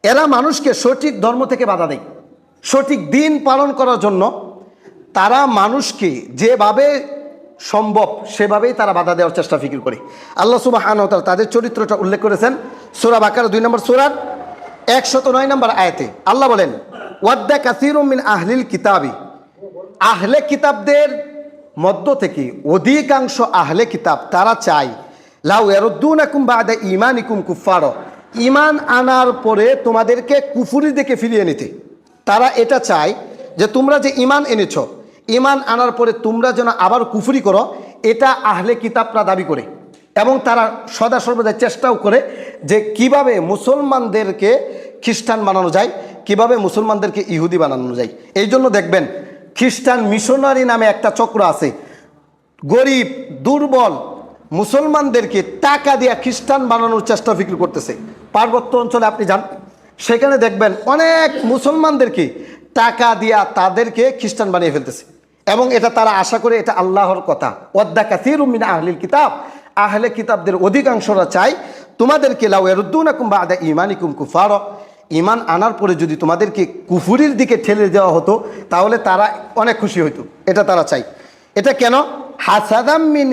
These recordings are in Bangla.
এরা মানুষকে সঠিক ধর্ম থেকে বাধা দেয়, সঠিক দিন পালন করার জন্য তারা মানুষকে যেভাবে সম্ভব সেভাবেই তারা বাধা দেওয়ার চেষ্টা ফিকির করে। আল্লাহ সুবহানাহু ওয়া তাআলা তাদের চরিত্রটা উল্লেখ করেছেন সূরা বাকারা 2 নম্বর সূরার 109 নম্বর আয়াতে। আল্লাহ বলেন, ওয়াদ্দা কাসীরুম মিন আহলিল কিতাবি, আহলে কিতাবদের মধ্য থেকে অধিকাংশ আহলে কিতাব তারা চায় লাউ ইয়ারুদ্দুনাকুম বাদা ঈমানিকুম কুফারা, ঈমান আনার পরে তোমাদেরকে কুফরি দিকে ফিরিয়ে নিতে। তারা এটা চায় যে তোমরা যে ঈমান এনেছো, ঈমান আনার পরে তোমরা যেন আবার কুফরি করো, এটা আহলে কিতাবরা দাবি করে। এবং তারা সদা সর্বদা চেষ্টাও করে যে কিভাবে মুসলমানদেরকে খ্রিস্টান বানানো যায়, কিভাবে মুসলমানদেরকে ইহুদি বানানো যায়। এই জন্য দেখবেন খ্রিস্টান মিশনারি নামে একটা চক্র আছে, গরিব দুর্বল মুসলমানদেরকে টাকা দিয়ে খ্রিস্টান বানানোর চেষ্টা ফিকির করতেছে। পার্বত্য অঞ্চলে আপনি যান, সেখানে দেখবেন অনেক মুসলমানদেরকে টাকা দিয়া তাদেরকে খ্রিস্টান বানিয়ে ফেলতেছে। এবং এটা তারা আশা করে এটা আল্লাহর কথা, ওয়াদ্দা কাসীরুম মিন আহলিল কিতাব, আহলে কিতাবদের অধিকাংশরা চায় তোমাদেরকে লাউ ইয়ারুদ্দুনাকুম বাদা ঈমানিকুম কুফারা, ঈমান আনার পরে যদি তোমাদেরকে কুফরির দিকে ঠেলে দেওয়া হতো তাহলে তারা অনেক খুশি হইতো। এটা তারা চায়। এটা কেন? হাসাদাম মিন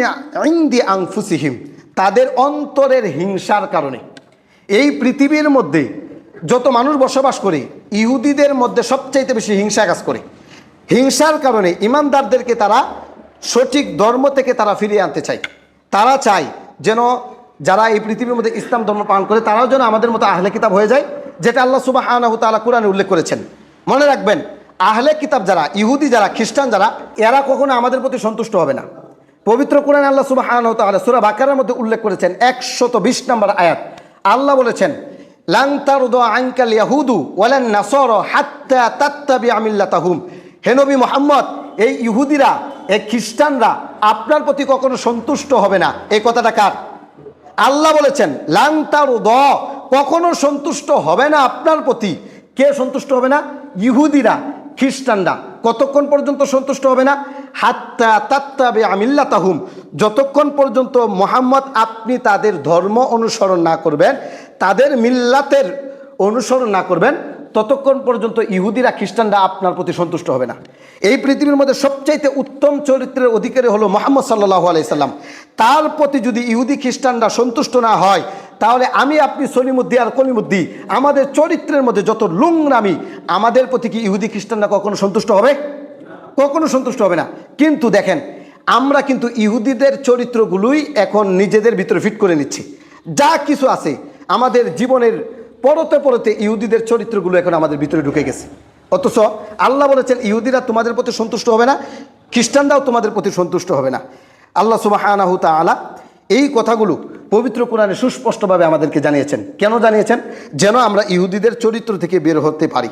ইনদি আনফুসিহিম, তাদের অন্তরের হিংসার কারণে। এই পৃথিবীর মধ্যে যত মানুষ বসবাস করে ইহুদিদের মধ্যে সবচাইতে বেশি হিংসা কাজ করে। হিংসার কারণে ইমানদারদেরকে তারা সঠিক ধর্ম থেকে তারা ফিরিয়ে আনতে চায়। তারা চায় যেন যারা এই পৃথিবীর মধ্যে ইসলাম ধর্ম পালন করে তারাও যেন আমাদের মতো আহলে কিতাব হয়ে যায়, যেটা আল্লাহ সুবহানাহু ওয়া তাআলা কোরআনে উল্লেখ করেছেন। মনে রাখবেন, আহলে কিতাব যারা, ইহুদি যারা, খ্রিস্টান যারা, এরা কখনো আমাদের প্রতি সন্তুষ্ট হবে না। পবিত্র কোরআনে আল্লাহ সুবহানাহু ওয়া তাআলা সূরা বাকারার মধ্যে উল্লেখ করেছেন 120 নম্বর আয়াত। আল্লাহ বলেছেন, লান তারদু আনকাল ইয়াহুদু ওয়ালান নাসারা হাত্তা তাত্তাবিআ মিল্লাতাহুম, হে নবী মুহাম্মদ, এই ইহুদিরা, এই খ্রিস্টানরা আপনার প্রতি কখনো সন্তুষ্ট হবে না। এই কথাটা কার? আল্লাহ বলেছেন লান তারদু, কখনো সন্তুষ্ট হবে না আপনার প্রতি। কে সন্তুষ্ট হবে না? ইহুদিরা, খ্রিস্টানরা। কতক্ষণ পর্যন্ত সন্তুষ্ট হবে না? হাত্তা তাত্তাবিআ মিল্লাতাহুম, যতক্ষণ পর্যন্ত মুহাম্মদ আপনি তাদের ধর্ম অনুসরণ না করবেন, তাদের মিল্লাতের অনুসরণ না করবেন, ততক্ষণ পর্যন্ত ইহুদিরা, খ্রিস্টানরা আপনার প্রতি সন্তুষ্ট হবে না। এই পৃথিবীর মধ্যে সবচাইতে উত্তম চরিত্রের অধিকারী হলো মুহাম্মদ সাল্লাল্লাহু আলাইহি সাল্লাম। তার প্রতি যদি ইহুদি খ্রিস্টানরা সন্তুষ্ট না হয়, তাহলে আমি আপনি সলিমুদ্দি আর কলিমুদ্দি, আমাদের চরিত্রের মধ্যে যত লুংরামি, আমাদের প্রতি কি ইহুদি খ্রিস্টানরা কখনো সন্তুষ্ট হবে? কখনো সন্তুষ্ট হবে না। কিন্তু দেখেন, আমরা কিন্তু ইহুদিদের চরিত্রগুলোই এখন নিজেদের ভিতরে ফিট করে নিচ্ছি। যা কিছু আছে আমাদের জীবনের পরতে পরতে ইহুদিদের চরিত্রগুলো এখন আমাদের ভিতরে ঢুকে গেছে। অথচ আল্লাহ বলেছেন ইহুদিরা তোমাদের প্রতি সন্তুষ্ট হবে না, খ্রিস্টানরাও তোমাদের প্রতি সন্তুষ্ট হবে না। আল্লাহ সুবহানাহু ওয়া তাআলা এই কথাগুলো পবিত্র কোরআনে সুস্পষ্টভাবে আমাদেরকে জানিয়েছেন। কেন জানিয়েছেন? যেন আমরা ইহুদিদের চরিত্র থেকে বের হতে পারি।